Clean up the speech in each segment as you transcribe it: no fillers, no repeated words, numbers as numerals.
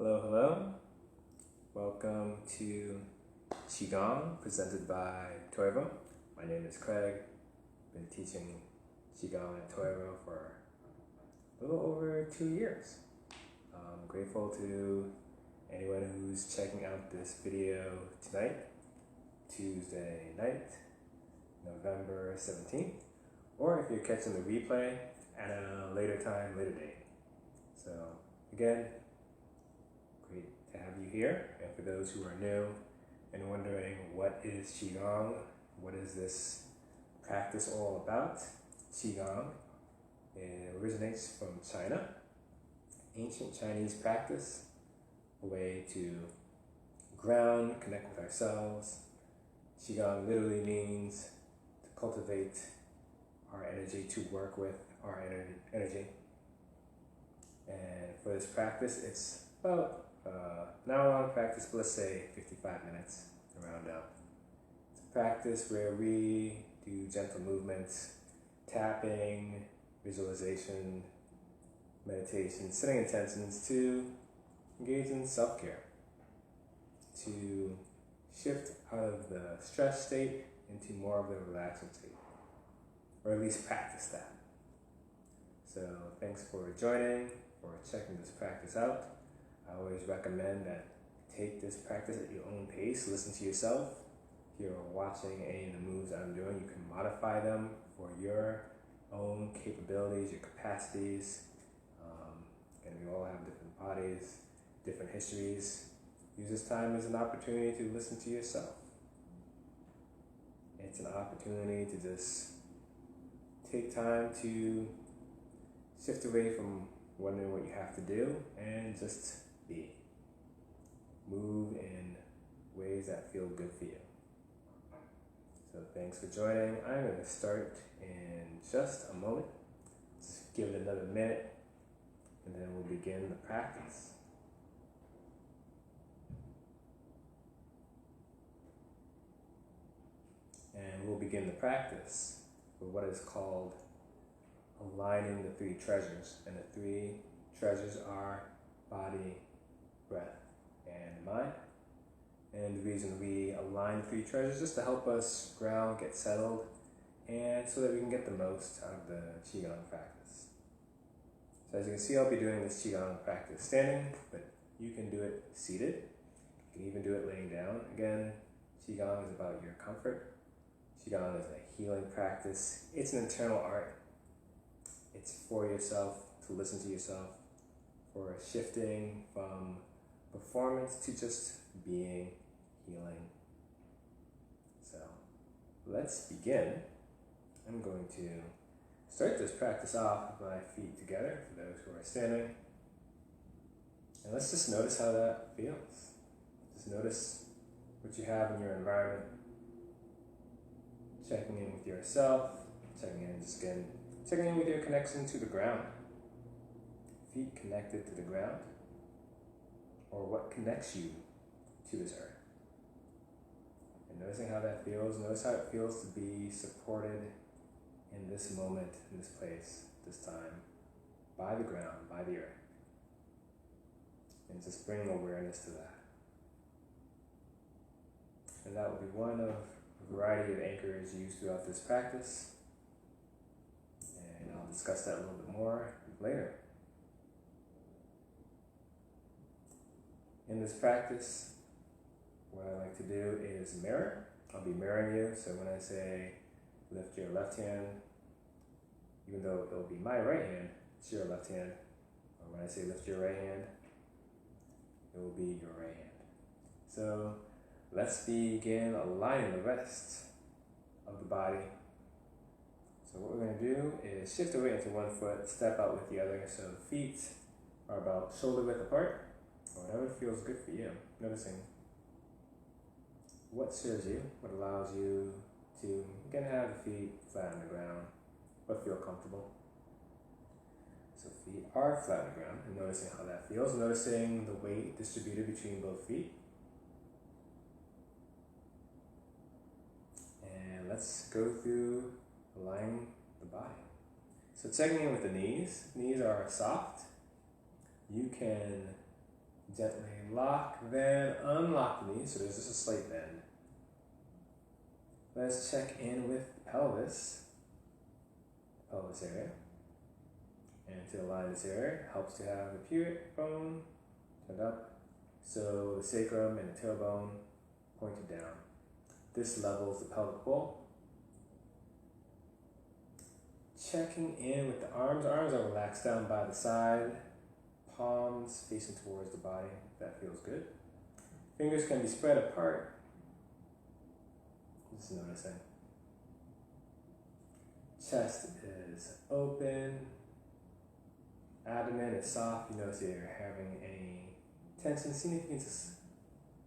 Hello, hello. Welcome to Qigong, presented by Toivo. My name is Craig. Been teaching Qigong at Toivo for a little over 2 years. I'm grateful to anyone who's checking out this video tonight, Tuesday night, November 17th, or if you're catching the replay at a later time, later date. So again, great to have you here. And for those who are new and wondering what is Qigong, what is this practice all about? Qigong, it originates from China, ancient Chinese practice, a way to ground, connect with ourselves. Qigong literally means to cultivate our energy, to work with our energy. And for this practice, it's about an hour-long practice, but let's say 55 minutes to round up. It's a practice where we do gentle movements, tapping, visualization, meditation, setting intentions to engage in self-care, to shift out of the stress state into more of the relaxing state, or at least practice that. So thanks for joining, for checking this practice out. I always recommend that take this practice at your own pace, listen to yourself. If you're watching any of the moves I'm doing, you can modify them for your own capabilities, your capacities. And we all have different bodies, different histories. Use this time as an opportunity to listen to yourself. It's an opportunity to just take time to shift away from wondering what you have to do and just be. Move in ways that feel good for you. So thanks for joining. I'm going to start in just a moment. Just give it another minute and then we'll begin the practice. And we'll begin the practice with what is called aligning the three treasures. And the three treasures are body, breath, and mind. And the reason we align the three treasures is just to help us ground, get settled, and so that we can get the most out of the Qigong practice. So as you can see, I'll be doing this Qigong practice standing, but you can do it seated. You can even do it laying down. Again, Qigong is about your comfort. Qigong is a healing practice. It's an internal art. It's for yourself, to listen to yourself, for shifting from performance to just being, healing. So let's begin. I'm going to start this practice off with my feet together for those who are standing. And let's just notice how that feels. Just notice what you have in your environment. Checking in with yourself, checking in with your connection to the ground. Feet connected to the ground, or what connects you to this earth. And noticing how that feels. Notice how it feels to be supported in this moment, in this place, this time, by the ground, by the earth. And just bring awareness to that. And that will be one of a variety of anchors used throughout this practice. And I'll discuss that a little bit more later. In this practice, what I like to do is mirror. I'll be mirroring you, so when I say lift your left hand, even though it'll be my right hand, it's your left hand. Or when I say lift your right hand, it will be your right hand. So let's begin aligning the rest of the body. So what we're going to do is shift away into one foot, step out with the other, so the feet are about shoulder width apart, or whatever feels good for you. Noticing what serves you, what allows you to, again, have the feet flat on the ground, but feel comfortable. So feet are flat on the ground, and noticing how that feels, noticing the weight distributed between both feet. And let's go through aligning the body. So checking in with the knees. Knees are soft. You can Gently lock, then unlock the knees, so there's just a slight bend. Let's check in with the pelvis area. And to align this area, helps to have the pubic bone turned up, so the sacrum and the tailbone pointed down. This levels the pelvic bowl. Checking in with the arms. Arms are relaxed down by the side, palms facing towards the body. That feels good. Fingers can be spread apart. Just noticing. Chest is open. Abdomen is soft. You notice that you're having any tension. See if you can just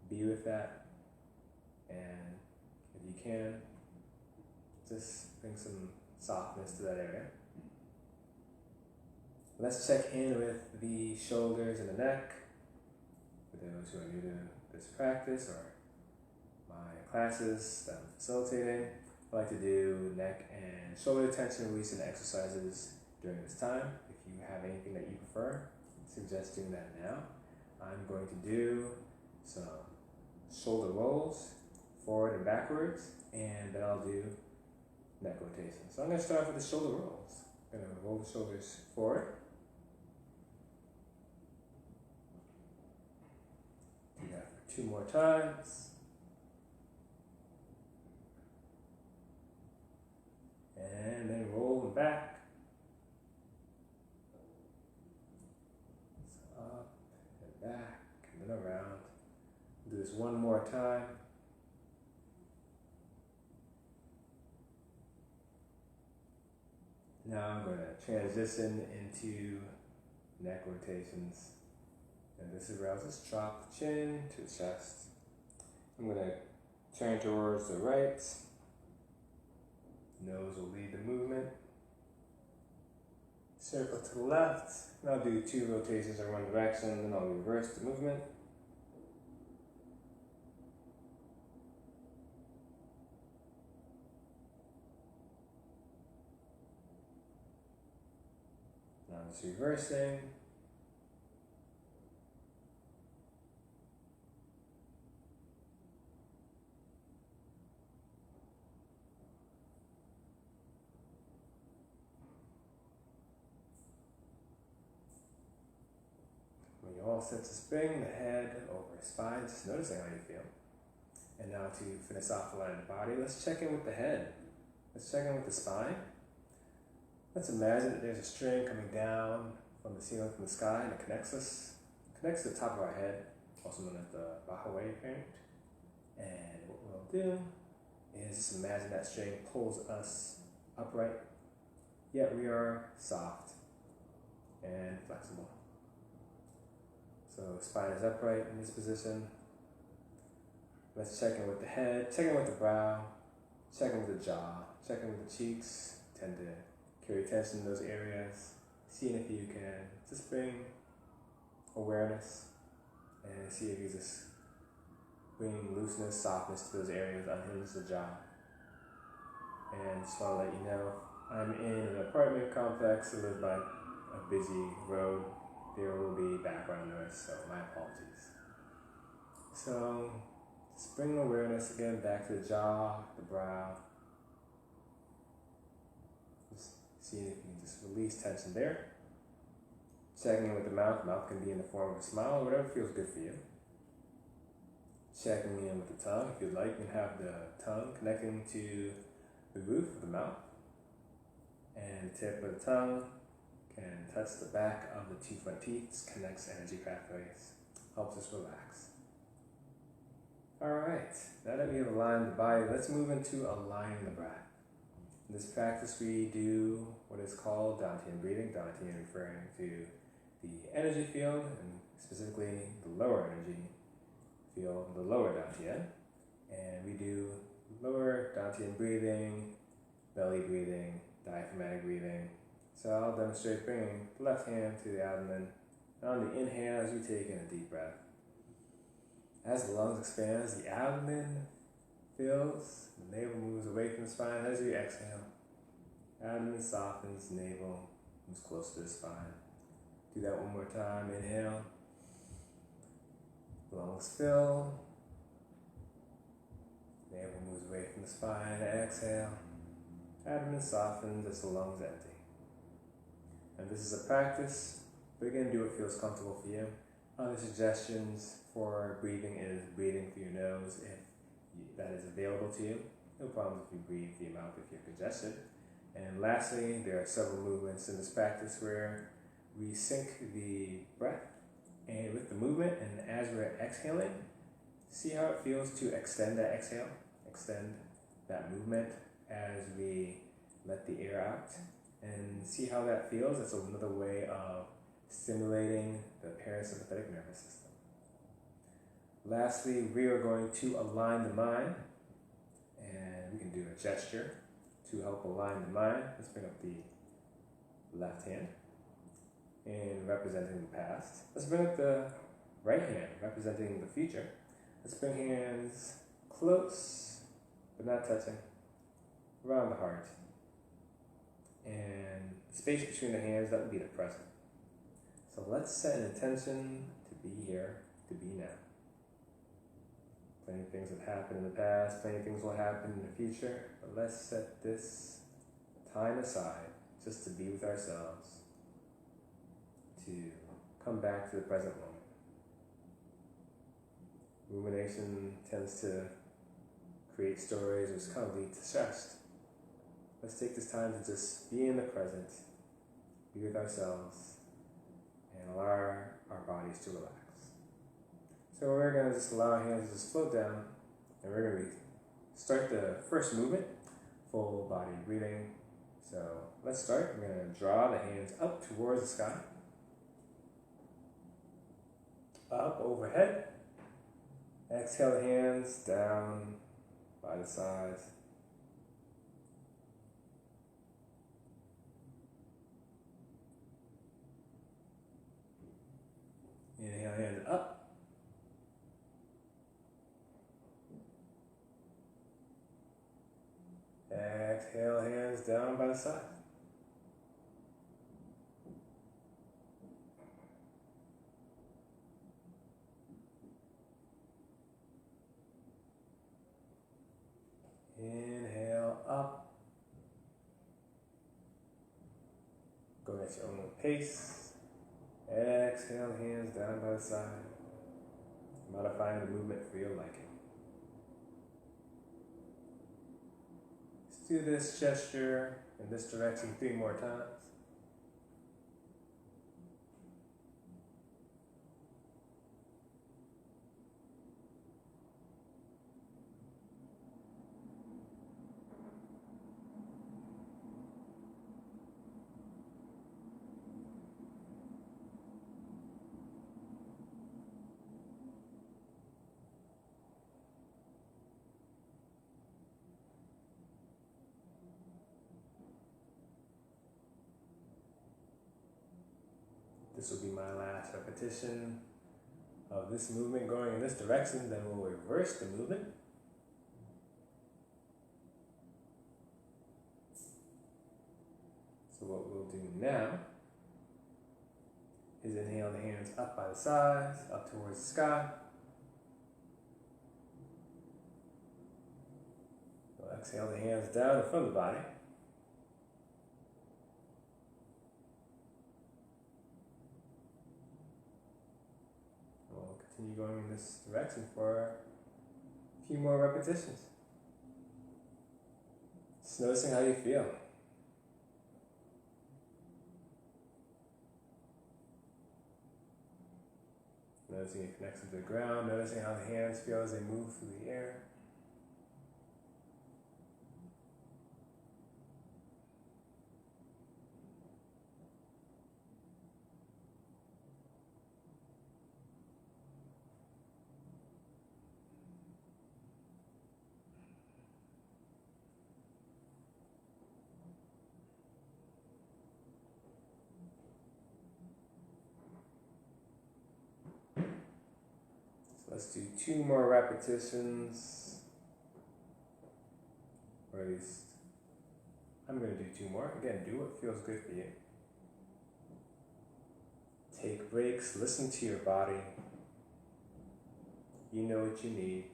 be with that. And if you can, just bring some softness to that area. Let's check in with the shoulders and the neck. For those who are new to this practice or my classes that I'm facilitating, I like to do neck and shoulder tension releasing exercises during this time. If you have anything that you prefer, suggest doing that now. I'm going to do some shoulder rolls, forward and backwards, and then I'll do neck rotation. So I'm going to start with the shoulder rolls. I'm going to roll the shoulders forward. Do that for 2 more times. And then roll them back. So up and back and then around. Do this 1 more time. Now I'm going to transition into neck rotations. And this is where I'll just drop the chin to the chest. I'm going to turn towards the right. Nose will lead the movement. Circle to the left. And I'll do 2 rotations in one direction, then I'll reverse the movement. Now I'm just reversing. When you're all set to spring, the head over spine, just noticing how you feel. And now to finish off the line of the body, let's check in with the head. Let's check in with the spine. Let's imagine that there's a string coming down from the ceiling, from the sky, and it connects to the top of our head, also known as the Bahaway point. And what we'll do is just imagine that string pulls us upright, yet we are soft and flexible. So spine is upright in this position. Let's check in with the head, check in with the brow, check in with the jaw, check in with the cheeks. Tend to carry tension in those areas. Seeing if you can just bring awareness and see if you just bring looseness, softness to those areas, unhinge the jaw. And just want to let you know, I'm in an apartment complex. I live by a busy road. There will be background noise, so my apologies. So just bring awareness again back to the jaw, the brow. Just seeing if you can just release tension there. Checking in with the mouth. Mouth can be in the form of a smile or whatever feels good for you. Checking in with the tongue. If you'd like, you can have the tongue connecting to the roof of the mouth. And the tip of the tongue can touch the back of the 2 front teeth, connects energy pathways, helps us relax. Alright, now that we have aligned the body, let's move into aligning the breath. In this practice we do what is called Dantian breathing, Dantian referring to the energy field, and specifically the lower energy field, the lower Dantian. And we do lower Dantian breathing, belly breathing, diaphragmatic breathing. So I'll demonstrate bringing the left hand to the abdomen. And on the inhale, as you take in a deep breath, as the lungs expand, the abdomen fills, the navel moves away from the spine. As you exhale, abdomen softens, navel moves close to the spine. Do that 1 more time. Inhale. Lungs fill. Navel moves away from the spine. Exhale. Abdomen softens as the lungs empty. And this is a practice, but again, do what feels comfortable for you. Other suggestions for breathing is breathing through your nose if that is available to you. No problem if you breathe through your mouth if you're congested. And lastly, there are several movements in this practice where we sync the breath and with the movement, and as we're exhaling, see how it feels to extend that exhale, extend that movement as we let the air out, and see how that feels. It's another way of stimulating the parasympathetic nervous system. Lastly, we are going to align the mind, and we can do a gesture to help align the mind. Let's bring up the left hand and representing the past. Let's bring up the right hand representing the future. Let's bring hands close but not touching around the heart, and the space between the hands, that would be the present. So let's set an intention to be here, to be now. Plenty of things have happened in the past, plenty of things will happen in the future, but let's set this time aside just to be with ourselves, to come back to the present moment. Rumination tends to create stories which kind of lead to stress. Let's take this time to just be in the present, be with ourselves, and allow our bodies to relax. So we're going to just allow our hands to just float down, and we're going to start the first movement, full body breathing. So let's start. We're going to draw the hands up towards the sky, up overhead. Exhale the hands down by the sides. Inhale, hands up. Exhale, hands down by the side. Inhale up. Go at your own pace. Exhale, hands down by the side. Modifying the movement for your liking. Let's do this gesture in this direction 3 more times. This will be my last repetition of this movement going in this direction, then we'll reverse the movement. So what we'll do now is inhale the hands up by the sides, up towards the sky. We'll exhale the hands down in front of the body. Continue going in this direction for a few more repetitions. Just noticing how you feel. Noticing your connection to the ground, noticing how the hands feel as they move through the air. Let's do 2 more repetitions, or at least I'm going to do 2 more. Again, do what feels good for you. Take breaks, listen to your body. You know what you need.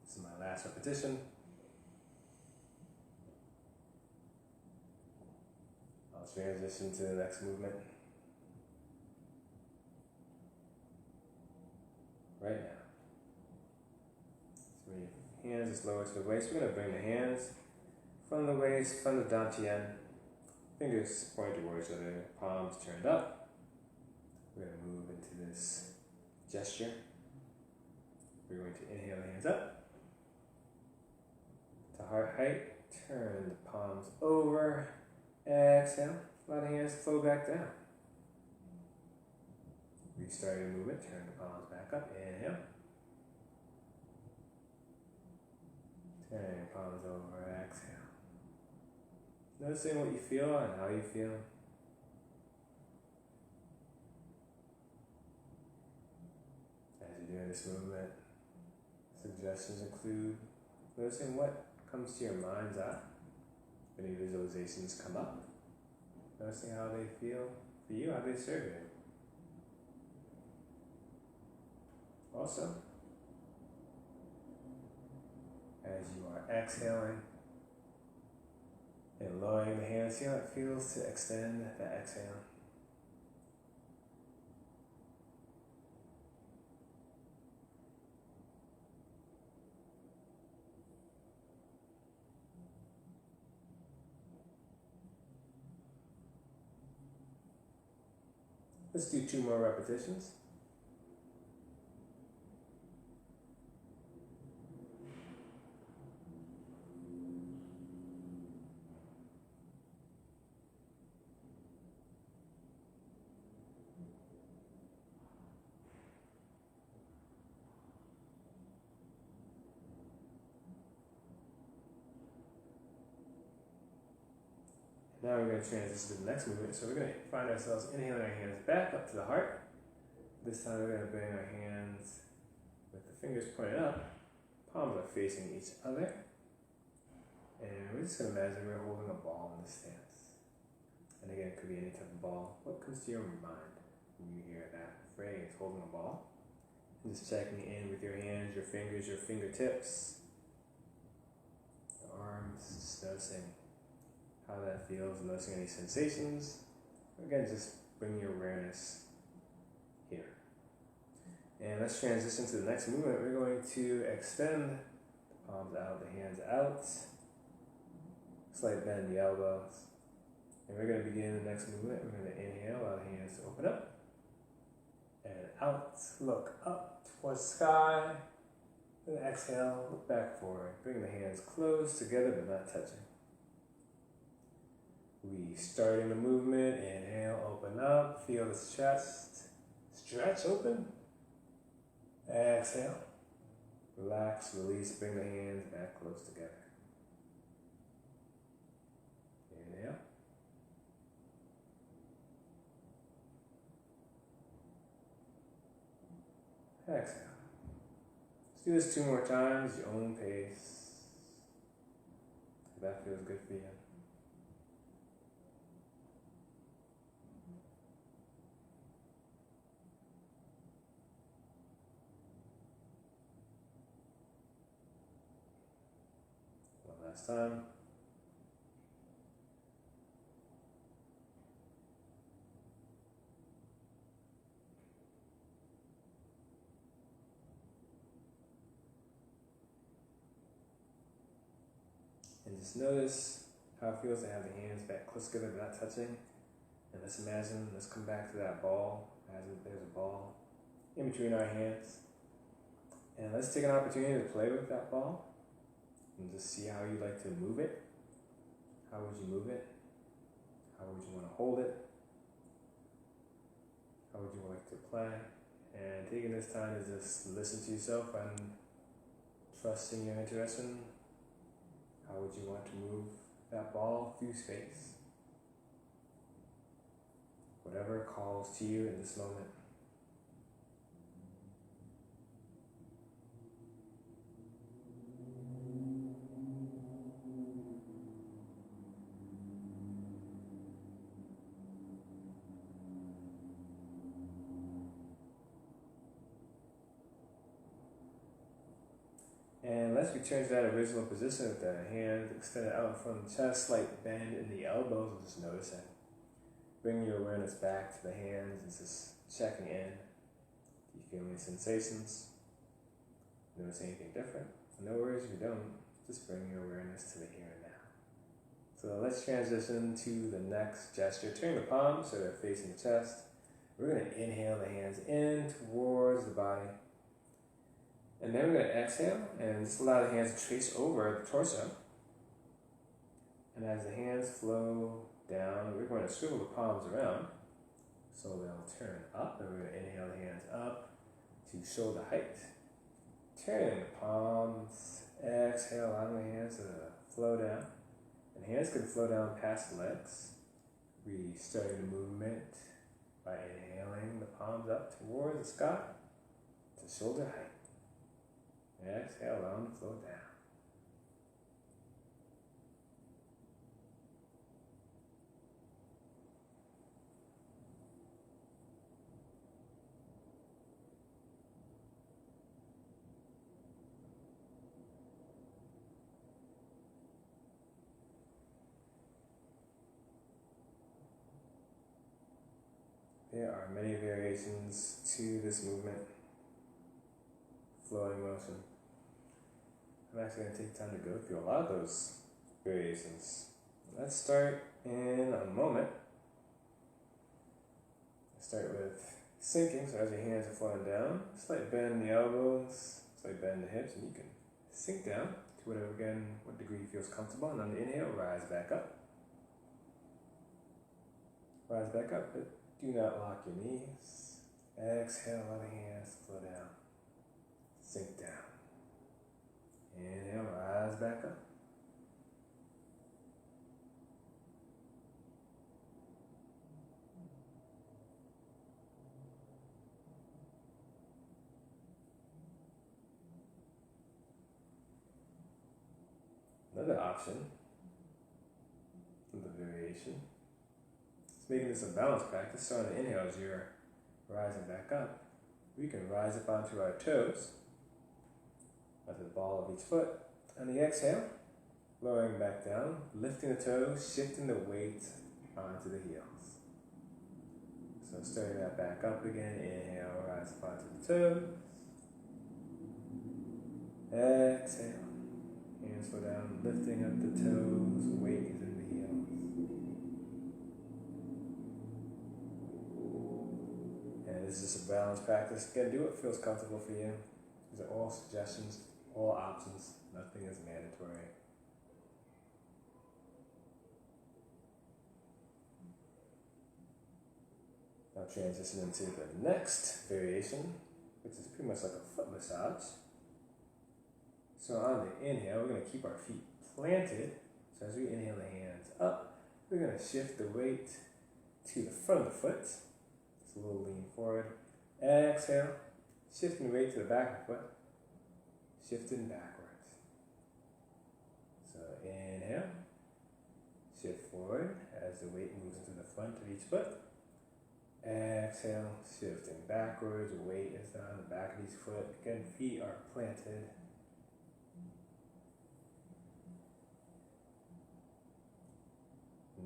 This is my last repetition. I'll transition to the next movement right now. So your hands is lower to the waist. We're going to bring the hands from the waist, from the dantian. Fingers point towards each other, palms turned up. We're going to move into this gesture. We're going to inhale, hands up to heart height. Turn the palms over. Exhale. Let the hands flow back down. Restart your movement. Turn the palms back up. Inhale. Turn your palms over. Exhale. Noticing what you feel and how you feel. As you're doing this movement, suggestions include noticing what comes to your mind's eye. Any visualizations come up. Noticing how they feel for you, how they serve you. Also, as you are exhaling and lowering the hands, see how it feels to extend the exhale. Let's do 2 more repetitions. Now we're going to transition to the next movement. So we're going to find ourselves inhaling our hands back up to the heart. This time we're going to bring our hands with the fingers pointed up. Palms are facing each other. And we're just going to imagine we're holding a ball in this stance. And again, it could be any type of ball. What comes to your mind when you hear that phrase, holding a ball? And just checking in with your hands, your fingers, your fingertips, your arms, just noticing how that feels, noticing any sensations. Again, just bring your awareness here. And let's transition to the next movement. We're going to extend the palms out, the hands out, slight bend in the elbows. And we're going to begin the next movement. We're going to inhale, allow the hands to open up. And out, look up towards the sky. And exhale, look back forward. Bring the hands close together but not touching. Restarting the movement, inhale, open up, feel the chest, stretch open, exhale, relax, release, bring the hands back close together. Inhale, exhale. Let's do this 2 more times, your own pace, if that feels good for you. Last time. And just notice how it feels to have the hands back close together but not touching. And let's come back to that ball. There's a ball in between our hands. And let's take an opportunity to play with that ball. And just see how you'd like to move it. How would you move it? How would you want to hold it? How would you like to play? And taking this time to just listen to yourself and trusting your intuition. How would you want to move that ball through space? Whatever calls to you in this moment. let's return to that original position with the hand extended out in front of the chest, slight bend in the elbows, and just notice it. Bring your awareness back to the hands and just checking in. Do you feel any sensations? Notice anything different? No worries if you don't. Just bring your awareness to the here and now. So let's transition to the next gesture. Turn the palms so they're facing the chest. We're going to inhale the hands in towards the body. And then we're going to exhale and just allow the hands to trace over the torso. And as the hands flow down, we're going to swivel the palms around so they'll turn up. And we're going to inhale the hands up to shoulder height. Turn the palms, exhale, allowing the hands to flow down. And hands can flow down past the legs. Restarting the movement by inhaling the palms up towards the sky to shoulder height. Exhale, allow them to flow down. There are many variations to this movement, flowing motion. I'm actually going to take time to go through a lot of those variations. Let's start in a moment. Let's start with sinking, so as your hands are flowing down, slight bend in the elbows, slight bend in the hips, and you can sink down to whatever, again, what degree feels comfortable. And on the inhale, rise back up. Rise back up, but do not lock your knees. Exhale, allow the hands flow down. Sink down. Inhale, rise back up. Another option, another variation, is making this a balanced practice. So on the inhale, as you're rising back up, we can rise up onto our toes, at the ball of each foot. On the exhale, lowering back down, lifting the toes, shifting the weight onto the heels. So starting that back up again, inhale, rise up onto the toes. Exhale, hands go down, lifting up the toes, weight is in the heels. And this is just a balanced practice. Again, do what feels comfortable for you. These are all suggestions, all options, nothing is mandatory. Now transition into the next variation, which is pretty much like a foot massage. So on the inhale, we're going to keep our feet planted. So as we inhale the hands up, we're going to shift the weight to the front of the foot. Just a little lean forward. Exhale, shifting the weight to the back of the foot. Shifting backwards. So inhale, shift forward as the weight moves into the front of each foot. Exhale, shifting backwards, weight is on the back of each foot. Again, feet are planted.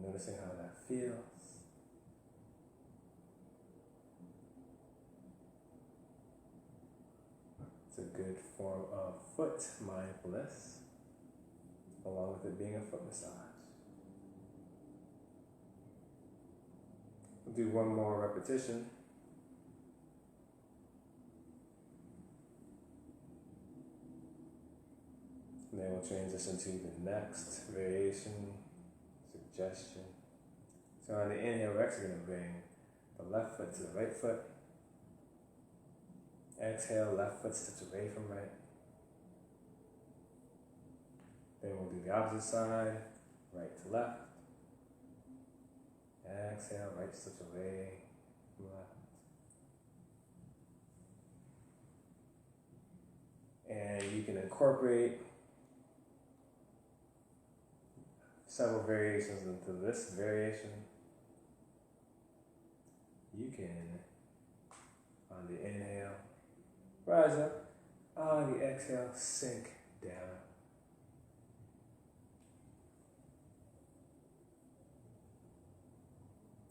Noticing how that feels. It's a good form of foot mindfulness, along with it being a foot massage. We'll do one more repetition. And then we'll transition to the next variation, suggestion. So on the inhale, we're actually going to bring the left foot to the right foot. Exhale, left foot steps away from right. Then we'll do the opposite side, right to left. Exhale, right steps away from left. And you can incorporate several variations into this variation. You can, on the inhale, rise up. On the exhale, sink down.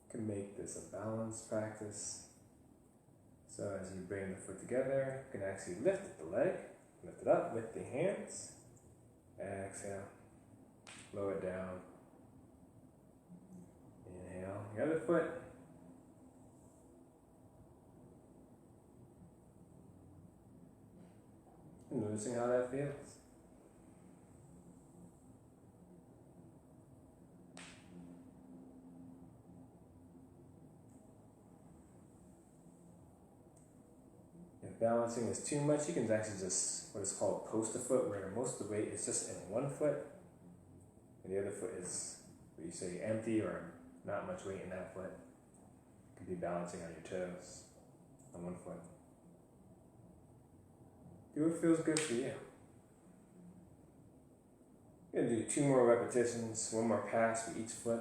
You can make this a balanced practice. So as you bring the foot together, you can actually lift the leg, lift it up with the hands. Exhale, lower it down. Inhale, the other foot. And noticing how that feels. If balancing is too much, you can actually just what is called poster foot, where most of the weight is just in one foot, and the other foot is what you say empty or not much weight in that foot. You can be balancing on your toes on one foot. Do what feels good for you. You're going to do 2 more repetitions, 1 more pass for each foot.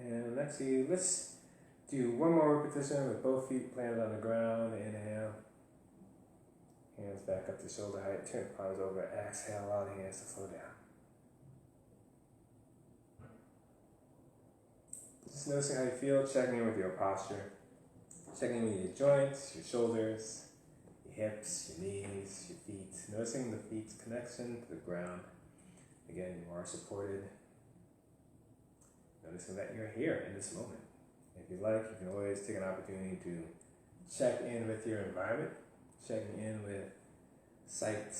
And let's do 1 more repetition with both feet planted on the ground. Inhale. Hands back up to shoulder height, turn palms over, exhale, allow the hands to flow down. Just noticing how you feel, checking in with your posture, checking in with your joints, your shoulders, your hips, your knees, your feet, noticing the feet's connection to the ground. Again, you are supported. Noticing that you're here in this moment. If you like, you can always take an opportunity to check in with your environment. Checking in with sight,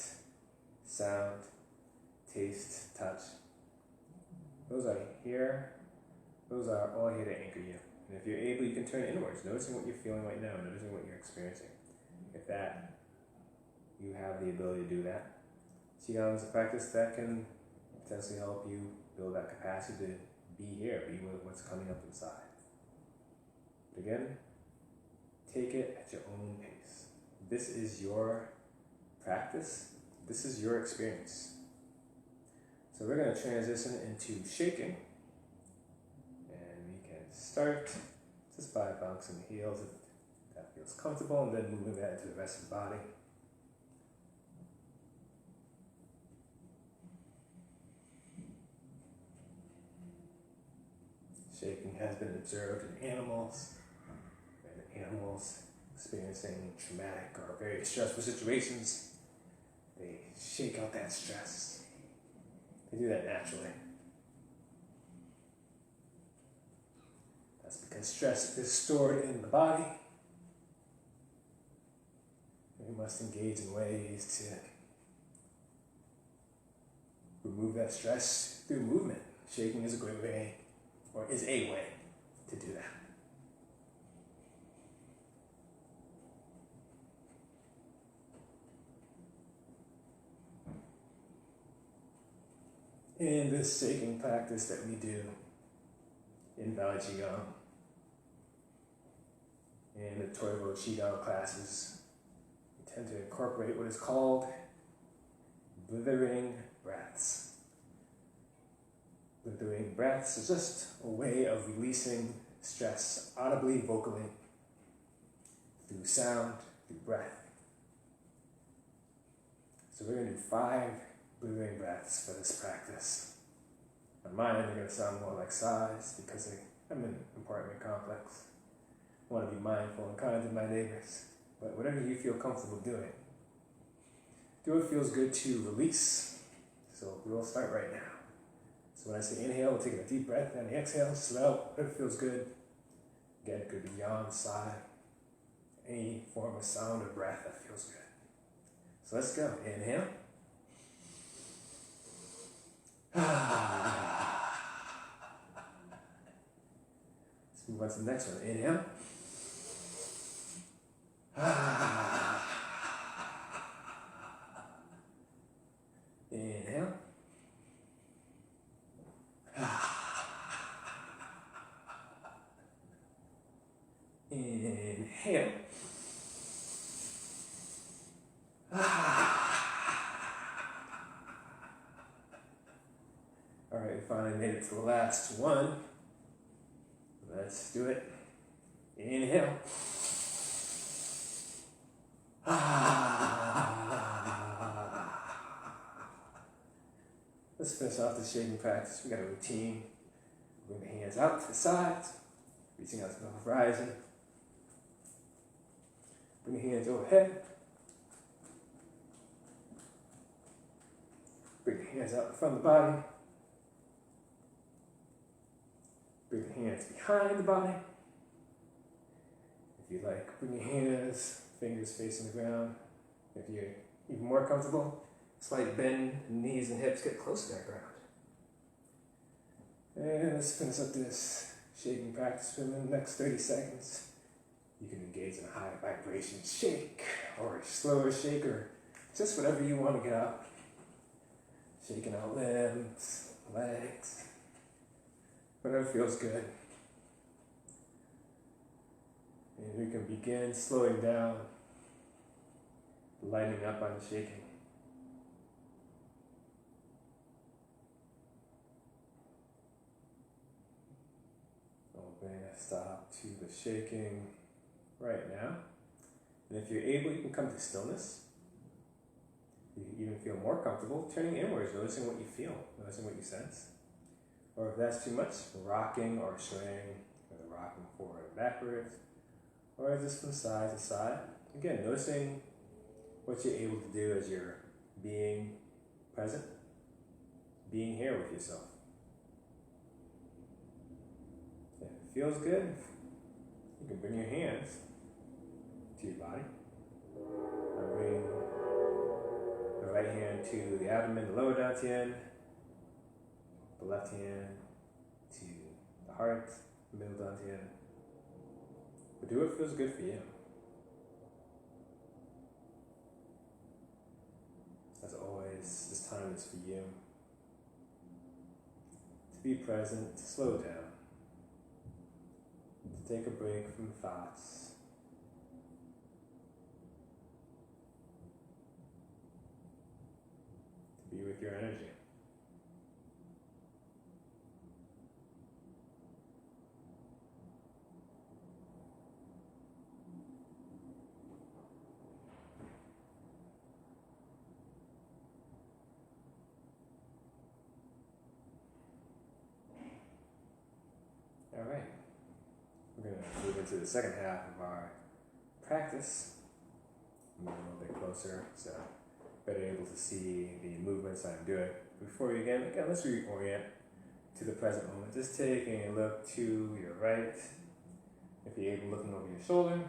sound, taste, touch. Those are here. Those are all here to anchor you. And if you're able, you can turn inwards, noticing what you're feeling right now, noticing what you're experiencing. If that, you have the ability to do that. Qigong is a practice that can potentially help you build that capacity to be here, be with what's coming up inside. But again, take it at your own pace. This is your practice. This is your experience. So we're going to transition into shaking. And we can start just by bouncing the heels if that feels comfortable, and then moving that into the rest of the body. Shaking has been observed in animals, and animals experiencing traumatic or very stressful situations, they shake out that stress. They do that naturally. That's because stress is stored in the body. We must engage in ways to remove that stress through movement. Shaking is a great way, or is a way to do that. In this shaking practice that we do in Valley Qigong, in the Toivo Qigong classes, we tend to incorporate what is called blithering breaths. Blithering breaths is just a way of releasing stress audibly, vocally, through sound, through breath. So we're going to do 5 blithering breaths for this practice. On mine, they're going to sound more like sighs because I'm in an apartment complex. I want to be mindful and kind to my neighbors. But whatever you feel comfortable doing, do what feels good to release. So we'll start right now. So when I say inhale, we'll take a deep breath, and the exhale, just let out whatever feels good. Again, it could be yawn, sigh, any form of sound or breath that feels good. So let's go. Inhale. Let's move on to the next one. Inhale. Inhale. Inhale. for the last one. Let's do it. Inhale. Let's finish off the shaking practice. We got a routine. Bring the hands out to the sides, reaching out to the horizon. Bring the hands overhead. Bring the hands out in front of the body. Bring the hands behind the body. If you like, bring your hands, fingers facing the ground. If you're even more comfortable, slight bend, knees and hips get close to that ground. And let's finish up this shaking practice for the next 30 seconds. You can engage in a high vibration shake, or a slower shake, or just whatever you want to get out. Shaking out limbs, legs, whatever feels good. And we can begin slowing down, lightening up on the shaking. We'll bring a stop to the shaking right now. And if you're able, you can come to stillness. You even feel more comfortable turning inwards, noticing what you feel, noticing what you sense. Or if that's too much, rocking or swaying, whether rocking forward and backwards, or just from side to side. Again, noticing what you're able to do as you're being present, being here with yourself. If it feels good, you can bring your hands to your body. Bring the right hand to the abdomen, the lower dantian, the left hand to the heart, the middle dantian. But do what feels good for you. As always, this time is for you. To be present, to slow down, to take a break from thoughts. To be with your energy. All right, we're going to move into the second half of our practice. Move a little bit closer, so better able to see the movements I'm doing. Before we again, let's reorient to the present moment. Just taking a look to your right, if you're able, looking over your shoulder.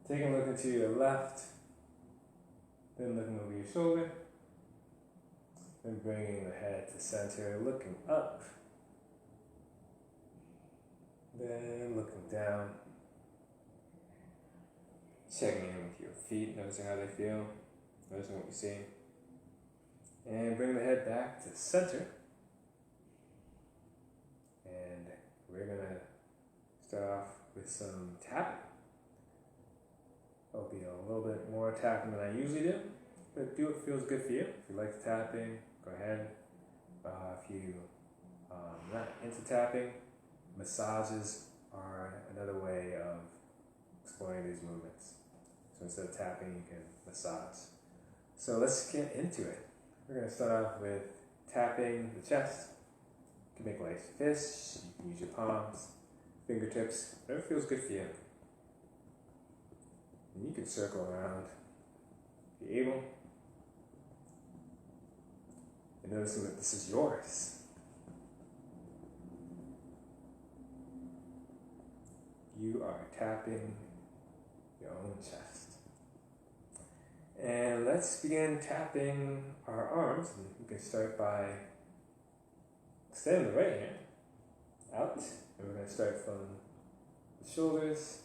Taking a look into your left, then looking over your shoulder. Then bringing the head to center, looking up. Then looking down, checking in with your feet, noticing how they feel, noticing what you see. And bring the head back to center. And we're going to start off with some tapping. There'll be a little bit more tapping than I usually do, but do what feels good for you. If you like the tapping, go ahead. If you not into tapping, massages are another way of exploring these movements. So instead of tapping, you can massage. So let's get into it. We're going to start off with tapping the chest. You can make like fists, you can use your palms, fingertips, whatever feels good for you. And you can circle around if you're able. And noticing that this is yours. You are tapping your own chest. And let's begin tapping our arms. And we can start by extending the right hand out. And we're going to start from the shoulders,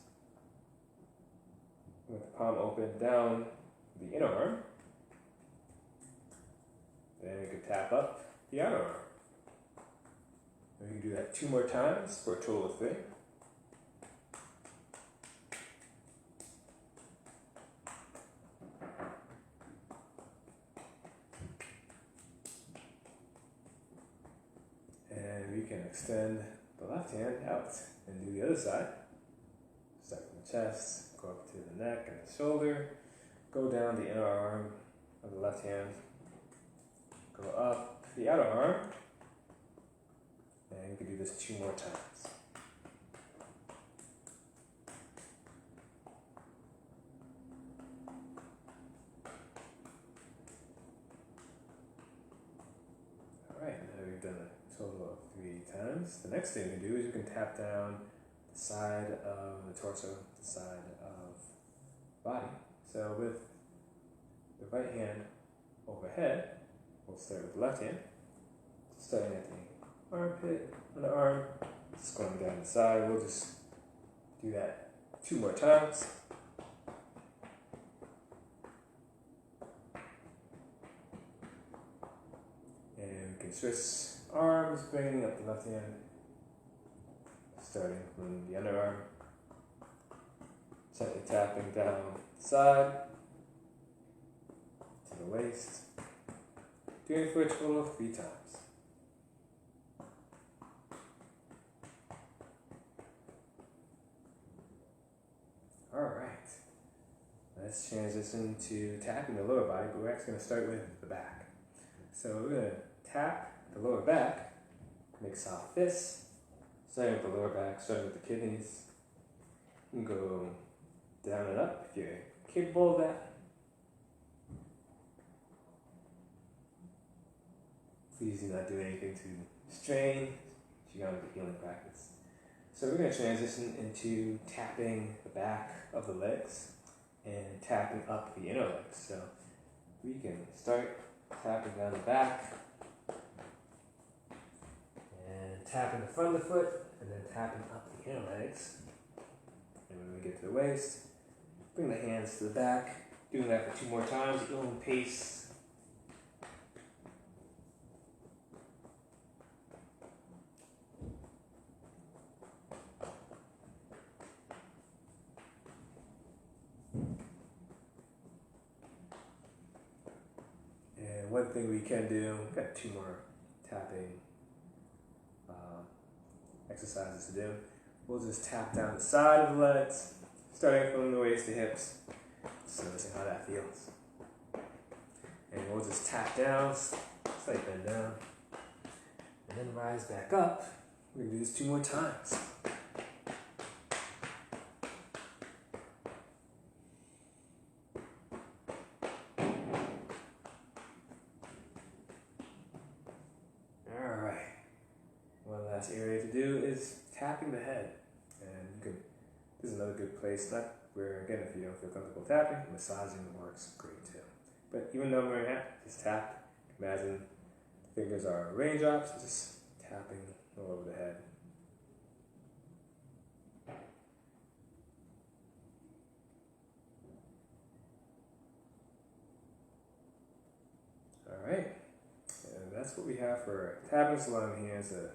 with the palm open down the inner arm. Then we can tap up the outer arm. And we can do that 2 more times for a total of 3. extend the left hand out and do the other side. Start from the chest, go up to the neck and the shoulder, go down the inner arm of the left hand, go up the outer arm, and you can do this 2 more times. Alright, now we've done a total of 3 times. The next thing you can do is you can tap down the side of the torso, the side of the body. So with the right hand overhead, we'll start with the left hand, starting at the armpit, underarm, just going down the side. We'll just do that 2 more times. And we can switch arms, bringing up the left hand, starting from the underarm, gently tapping down the side to the waist, doing it for a total of 3 times. Alright, let's transition to tapping the lower body, but we're actually going to start with the back. So we're going to tap the lower back, make soft fists, starting with the lower back, starting with the kidneys. You can go down and up if you're capable of that. Please do not do anything to strain. Qigong is a healing practice. So we're going to transition into tapping the back of the legs and tapping up the inner legs. So we can start tapping down the back and tapping the front of the foot and then tapping up the inner legs. And when we get to the waist, bring the hands to the back, doing that for 2 more times at your own pace. And one thing we can do, we've got 2 more tapping exercises to do. We'll just tap down the side of the legs, starting from the waist to hips. Just noticing how that feels. And we'll just tap down, slight bend down, and then rise back up. We're going to do this 2 more times. Alright. One last area to do is tapping the head. And you can, this is another good place, not where, again, if you don't feel comfortable tapping, massaging works great too. But even though we're at, just tap. Imagine the fingers are raindrops, just tapping all over the head. Alright, and that's what we have for tapping. So allowing the hands to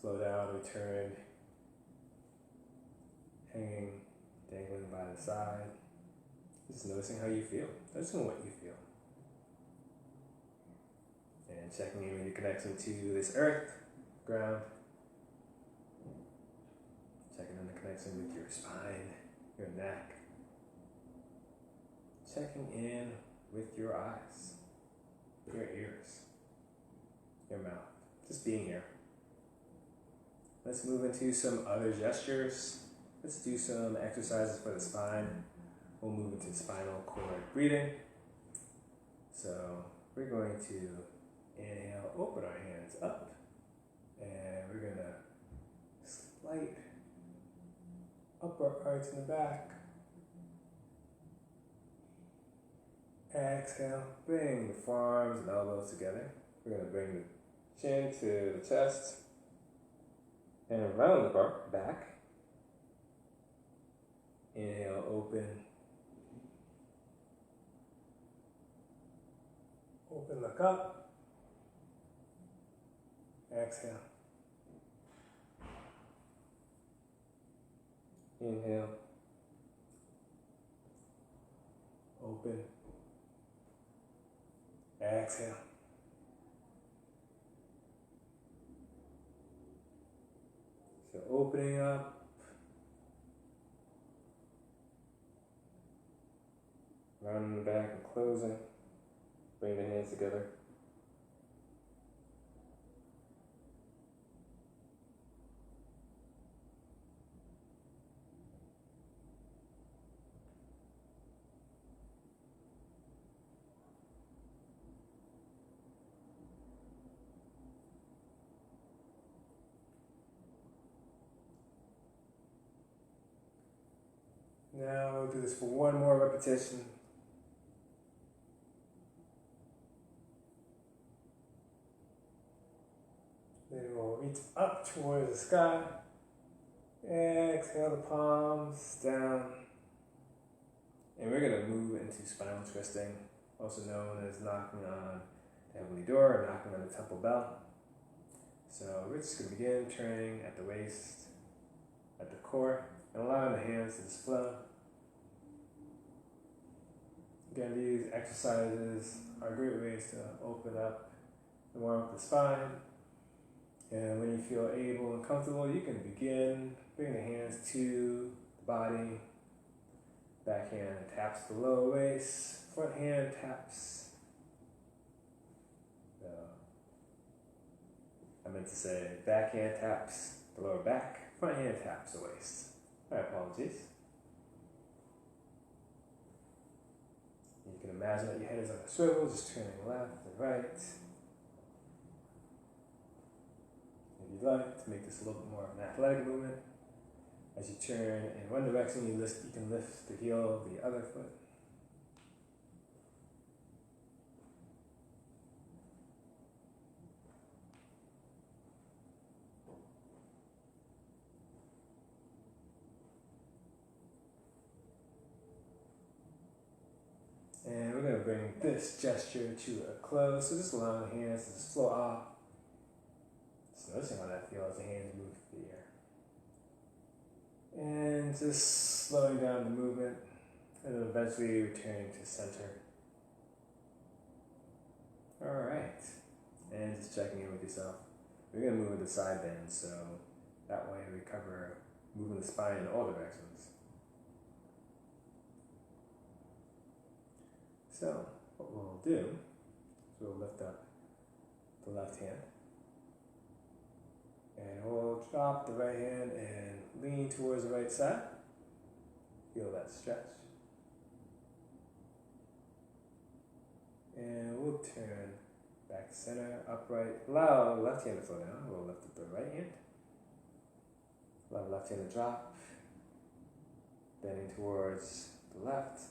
flow down, return, hanging, dangling by the side. Just noticing how you feel, noticing what you feel. And checking in with your connection to this earth, ground. Checking on the connection with your spine, your neck. Checking in with your eyes, your ears, your mouth. Just being here. Let's move into some other gestures. Let's do some exercises for the spine. We'll move into spinal cord breathing. So we're going to inhale, open our hands up, and we're going to slight upper arch in the back. Exhale, bring the forearms and elbows together. We're going to bring the chin to the chest and round the back. Inhale, open. Open, look up. Exhale. Inhale. Open. Exhale. So opening up, rounding the back and closing. Bring the hands together. Now we'll do this for one more repetition. Then we'll reach up towards the sky. Exhale the palms down. And we're going to move into spinal twisting, also known as knocking on the heavenly door or knocking on the temple bell. So we're just going to begin turning at the waist, at the core, and allowing the hands to just flow. Again, these exercises are great ways to open up and warm up the spine. And when you feel able and comfortable, you can begin bringing the hands to the body. Back hand taps the lower waist, front hand taps I meant to say back hand taps the lower back, front hand taps the waist. My apologies. You can imagine that your head is on a swivel, just turning left and right. If you'd like to make this a little bit more of an athletic movement, as you turn in one direction, you can lift the heel of the other foot. And we're going to bring this gesture to a close. So just allowing the hands to just flow off. Just noticing how that feels as the hands move through the air. And just slowing down the movement. And then eventually returning to center. Alright. And just checking in with yourself. We're going to move into side bend. So that way we cover moving the spine in all directions. So what we'll do is we'll lift up the left hand and we'll drop the right hand and lean towards the right side. Feel that stretch. And we'll turn back to center, upright. Allow the left hand to flow down. We'll lift up the right hand. Allow the left hand to drop. Bending towards the left.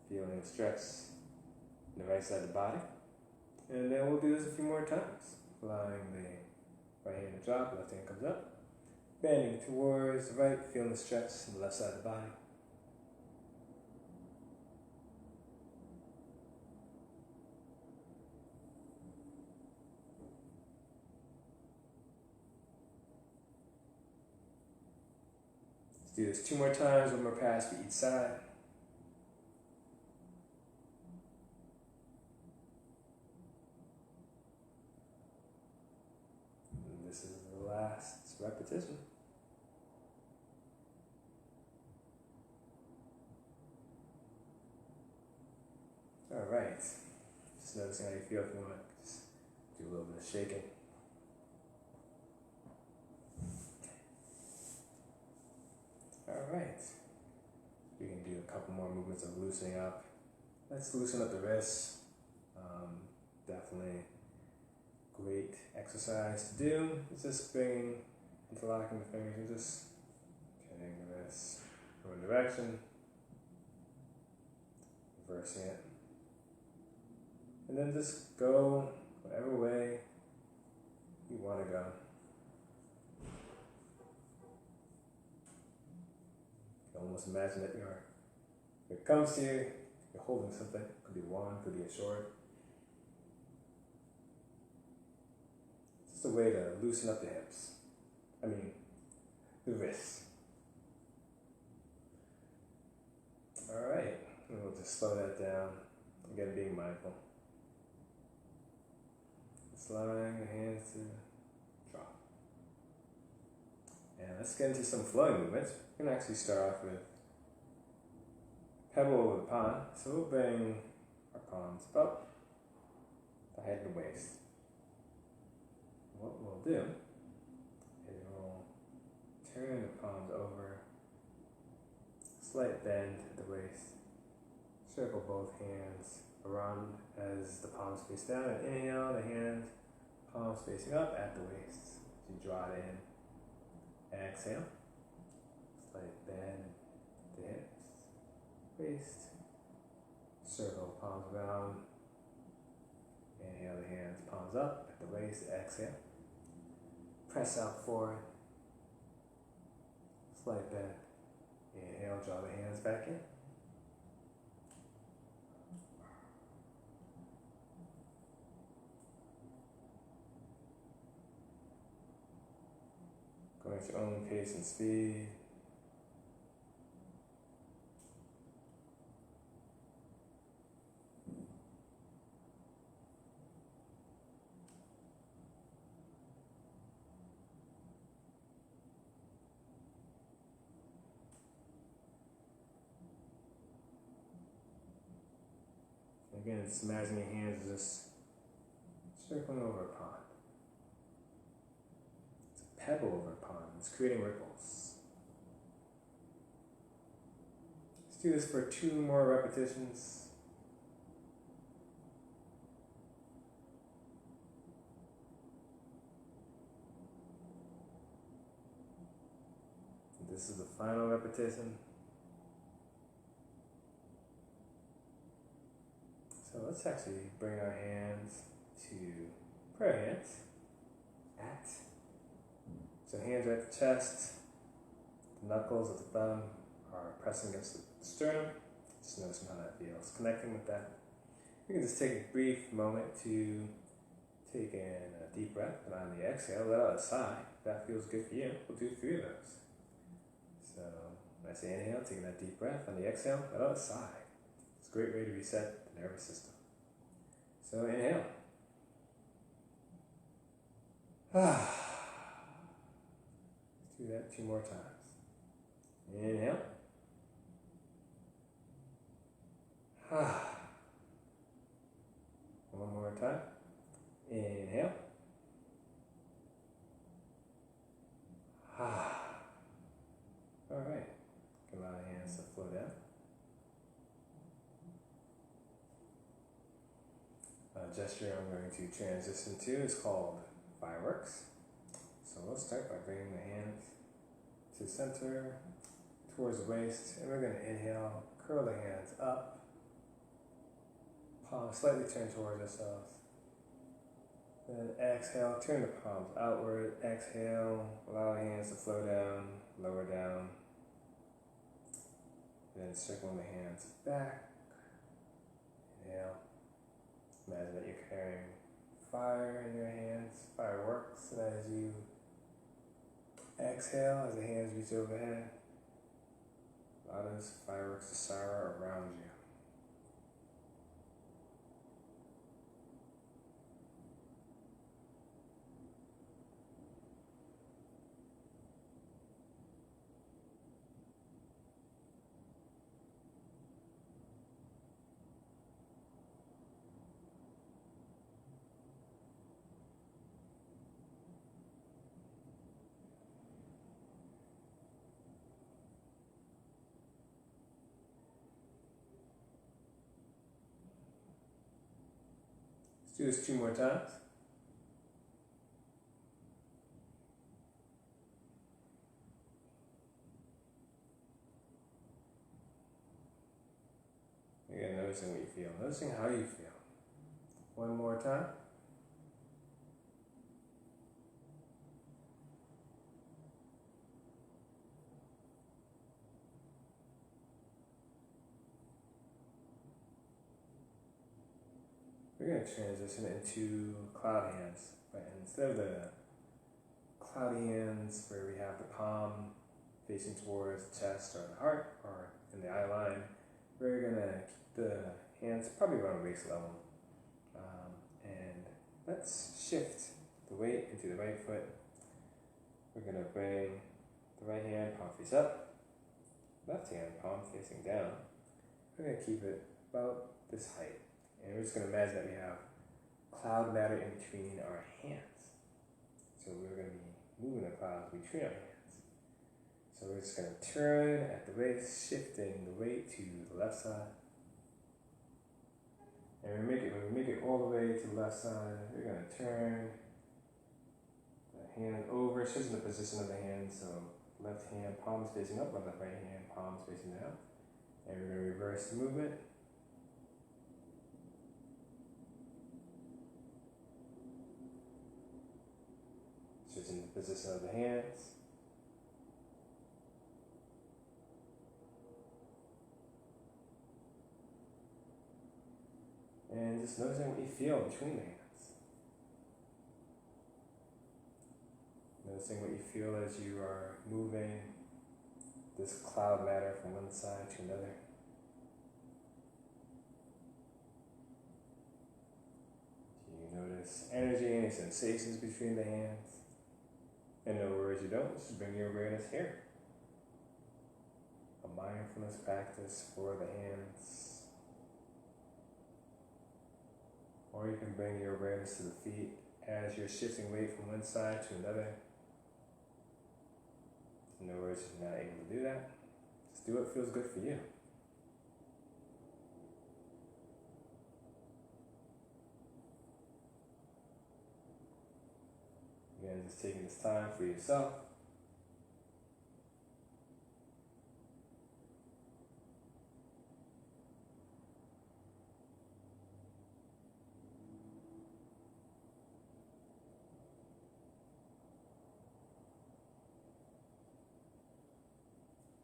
Feeling a stretch in the right side of the body. And then we'll do this a few more times. Allowing the right hand to drop, left hand comes up. Bending towards the right, feeling the stretch in the left side of the body. Let's do this 2 more times, 1 more pass for each side. This is the last repetition. Alright, just noticing how you feel. If you want to just do a little bit of shaking. Alright, we can do a couple more movements of loosening up. Let's loosen up the wrists. Definitely great exercise to do. It's just bringing, interlocking the fingers and just turning the wrists in one direction, reversing it, and then just go whatever way you want to go. You can almost imagine that it comes to you, you're holding something. It could be a wand, could be a sword. It's a way to loosen up the hips. The wrists. Alright, and we'll just slow that down. Again, being mindful. Just allowing the hands to let's get into some flowing movements. We're going to actually start off with pebble over the pond. So we'll bring our palms up the head and waist. What we'll do is we'll turn the palms over, slight bend at the waist, circle both hands around as the palms face down, and inhale, the hands, palms facing up at the waist. So you draw it in, exhale, slight bend the hips, waist, circle palms around, inhale the hands, palms up at the waist, exhale, press out forward, slight bend, inhale, draw the hands back in. Go at your own pace and speed. Again, just imagine your hands just circling over a pond. It's a pebble over a pond. It's creating ripples. Let's do this for 2 more repetitions. This is the final repetition. So let's actually bring our hands to prayer hands at. So hands are at the chest, the knuckles of the thumb are pressing against the sternum. Just noticing how that feels. Connecting with that. You can just take a brief moment to take in a deep breath, and on the exhale, let out a sigh. If that feels good for you, we'll do 3 of those. So when I say inhale, taking that deep breath. On the exhale, let out a sigh. It's a great way to reset the nervous system. So inhale. Let's do that 2 more times. Inhale. One more time. Inhale. All right. Allow the hands to flow down. Gesture I'm going to transition to is called fireworks. So let's start by bringing the hands to the center, towards the waist, and we're going to inhale, curl the hands up, palms slightly turned towards ourselves. Then exhale, turn the palms outward, exhale, allow the hands to flow down, lower down. Then circling the hands back, inhale. Imagine that you're carrying fire in your hands, fireworks, and as you exhale, as the hands reach overhead, allow those fireworks to soar around you. Do this 2 more times. Again, noticing what you feel. Noticing how you feel. 1 more time. We're going to transition into cloud hands. But instead of the cloudy hands where we have the palm facing towards the chest or the heart or in the eye line, we're going to keep the hands probably around waist level. And let's shift the weight into the right foot. We're going to bring The right hand, palm face up. Left hand, palm facing down. We're going to keep it about this height. And we're just going to imagine that we have cloud matter in between our hands. So we're going to be moving the clouds between our hands. So we're just going to turn at the waist, shifting the weight to the left side. And when we make it all the way to the left side, we're going to turn the hand over, switching the position of the hand. So left hand, palm is facing up, right hand, palm is facing down. And we're going to reverse the movement. Switching the position of the hands. And just noticing what you feel between the hands. Noticing what you feel as you are moving this cloud matter from one side to another. Do you notice energy, any sensations between the hands? In other words, you don't, just bring your awareness here. A mindfulness practice for the hands. Or you can bring your awareness to the feet as you're shifting weight from one side to another. In other words, if you're not able to do that, just do what feels good for you. Again, just taking this time for yourself.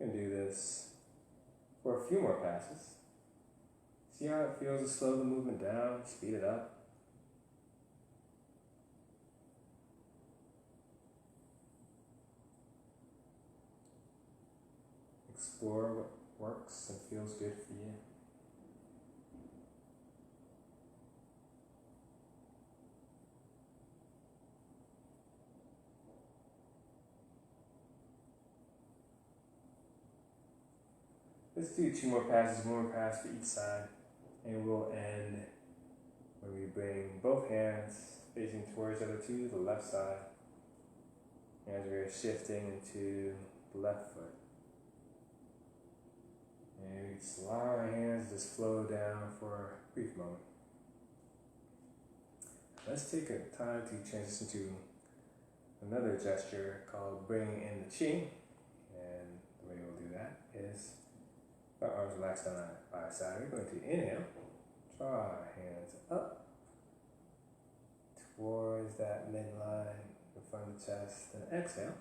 You can do this for a few more passes. See how it feels to slow the movement down, speed it up. Explore what works and feels good for you. Let's do 2 more passes, 1 more pass for each side, and we'll end when we bring both hands facing towards the other to the left side as we're shifting into the left foot. And we just allow our hands to just flow down for a brief moment. Let's take a time to transition to another gesture called bringing in the Qi. And the way we'll do that is our arms relaxed on our side. We're going to inhale, draw our hands up towards that midline in front of the chest. And exhale,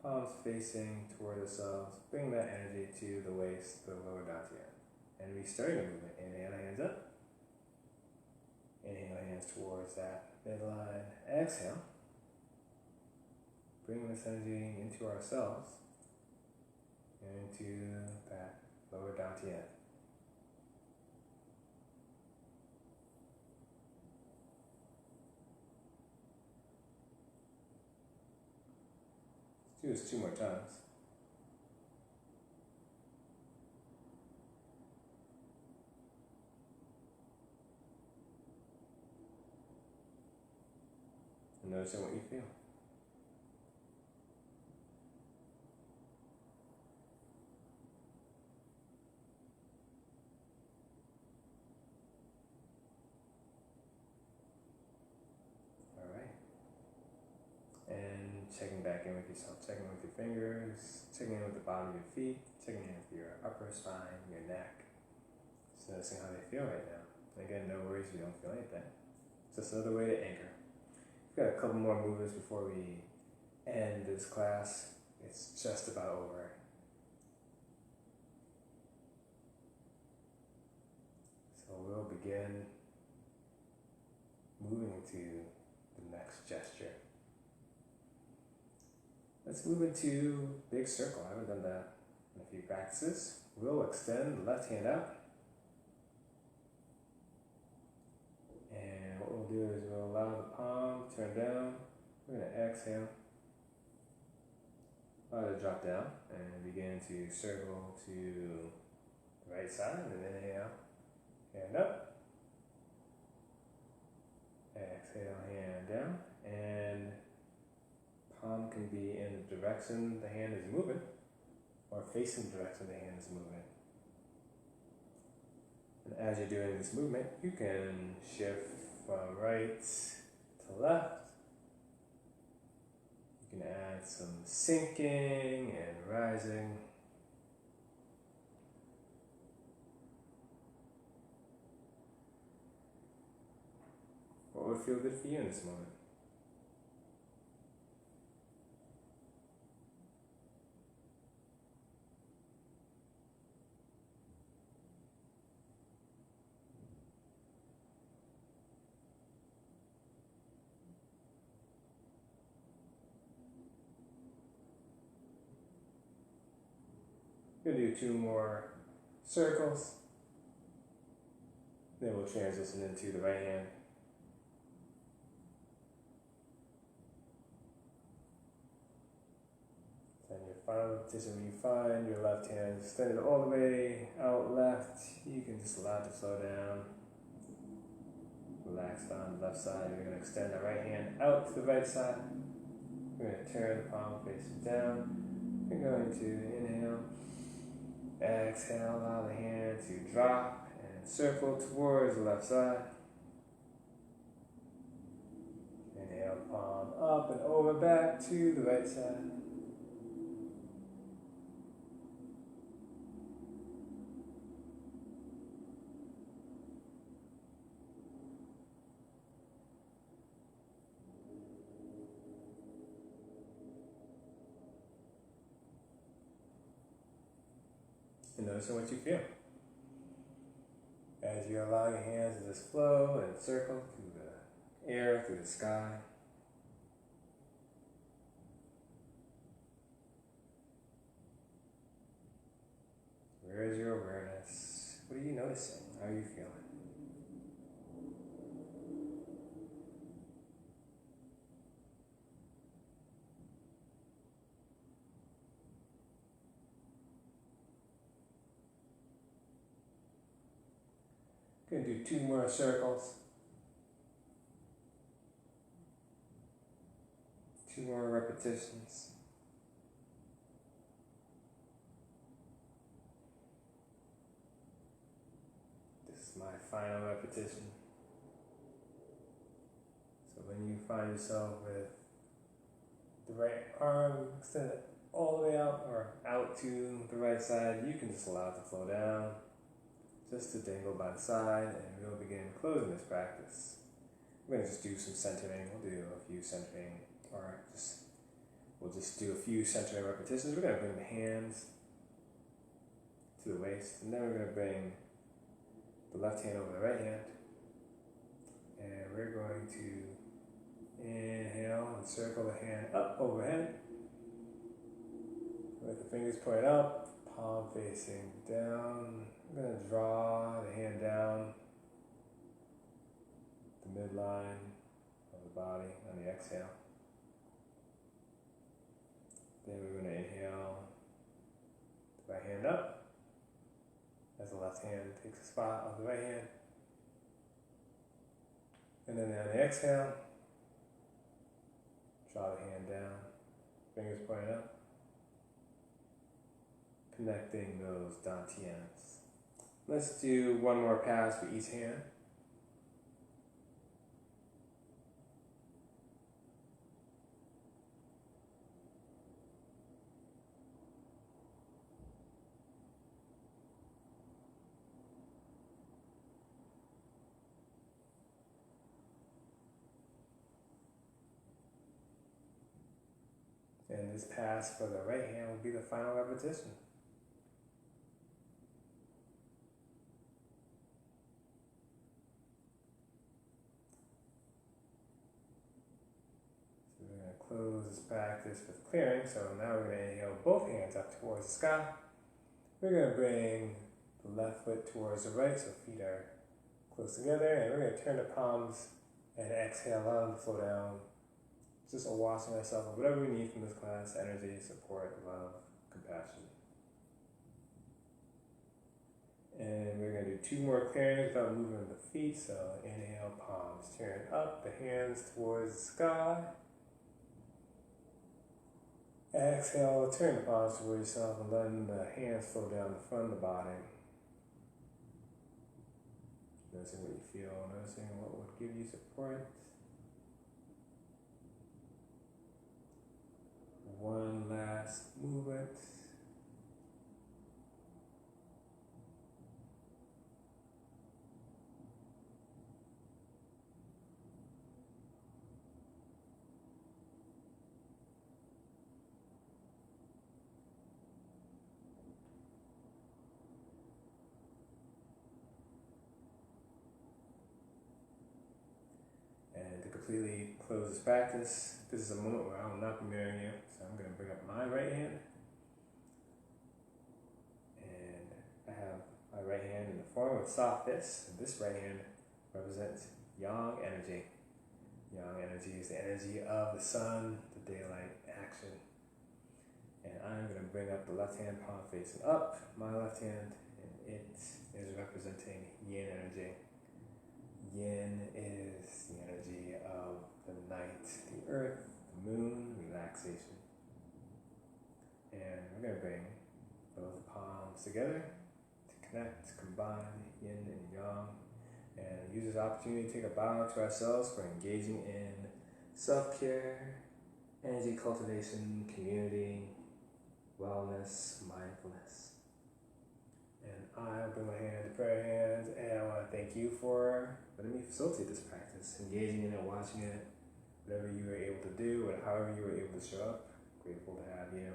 palms facing toward ourselves. Bring that energy to the waist, the lower dantian. And restarting the movement. Inhale, hands up. Inhale, hands towards that midline. Exhale. Bring this energy into ourselves and into that lower dantian. Let's do this 2 more times. And noticing what you feel. Checking back in with yourself, checking with your fingers, checking in with the bottom of your feet, checking in with your upper spine, your neck. Just noticing how they feel right now. And again, no worries if you don't feel anything. It's just another way to anchor. We've got a couple more movements before we end this class. It's just about over. So we'll begin moving to the next gesture. Let's move into big circle. I haven't done that in a few practices. We'll extend the left hand out. And what we'll do is we'll allow the palm to turn down. We're going to exhale. Allow it to drop down and begin to circle to the right side. And then inhale, hand up. Exhale, hand down. And palm can be in the direction the hand is moving or facing the direction the hand is moving. And as you're doing this movement, you can shift from right to left. You can add some sinking and rising. What would feel good for you in this moment? We'll do 2 more circles. Then we'll transition into the right hand. And your final repetition, when you find your left hand extended all the way out left, you can just allow it to slow down. Relax on the left side. We're going to extend the right hand out to the right side. We're going to turn the palm facing down. We're going to inhale. Exhale, allow the hand to drop and circle towards the left side. Inhale, palm up and over back to the right side. And noticing what you feel. As you allow your hands to just flow and circle through the air, through the sky. Where is your awareness? What are you noticing? How are you feeling? Going to do 2 more circles. 2 more repetitions. This is my final repetition. So when you find yourself with the right arm extended all the way out or out to the right side, you can just allow it to flow down. Just to dangle by the side, and we'll begin closing this practice. We're going to just do some centering. We'll do a few centering, we'll just do a few centering repetitions. We're going to bring the hands to the waist, and then we're going to bring the left hand over the right hand. And we're going to inhale and circle the hand up overhead with the fingers pointed up, palm facing down. I'm going to draw the hand down the midline of the body on the exhale. Then we're going to inhale the right hand up as the left hand takes the spot of the right hand. And then on the exhale, draw the hand down, fingers pointed up, connecting those dantians. Let's do 1 more pass for each hand. And this pass for the right hand will be the final repetition. Close this practice with clearing. So now we're going to inhale both hands up towards the sky. We're going to bring the left foot towards the right, so feet are close together, and we're going to turn the palms and exhale, allow them to flow down just a washing myself of whatever we need from this class: energy, support, love, compassion. And we're going to do 2 more clearings without moving the feet. So inhale, palms turn up, the hands towards the sky. Exhale, turn the palms towards yourself and letting the hands flow down the front of the body. Noticing what you feel, noticing what would give you support. One last movement. And to completely close this practice, this is a moment where I will not be mirroring you. So I'm going to bring up my right hand. And I have my right hand in the form of a soft fist. And this right hand represents yang energy. Yang energy is the energy of the sun, the daylight action. And I'm going to bring up the left hand, palm facing up, my left hand, and it is representing yin energy. Yin is the energy of the night, the earth, the moon, relaxation. And we're going to bring both palms together to connect, combine yin and yang, and use this opportunity to take a bow to ourselves for engaging in self-care, energy cultivation, community, wellness, mindfulness. And I bring my hand to prayer hands, and I want to thank you for letting me facilitate this practice, engaging in it, watching it, whatever you were able to do, and however you were able to show up. Grateful to have you.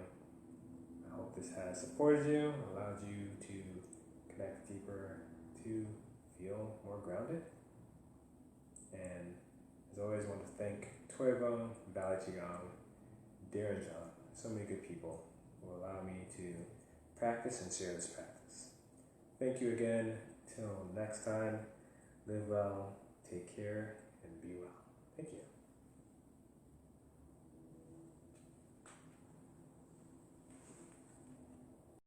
I hope this has supported you, allowed you to connect deeper, to feel more grounded. And as always, I want to thank Qigong, Valley Qigong, Darren John, so many good people who allow me to practice and share this practice. Thank you again. Till next time, live well, take care, and be well. Thank you.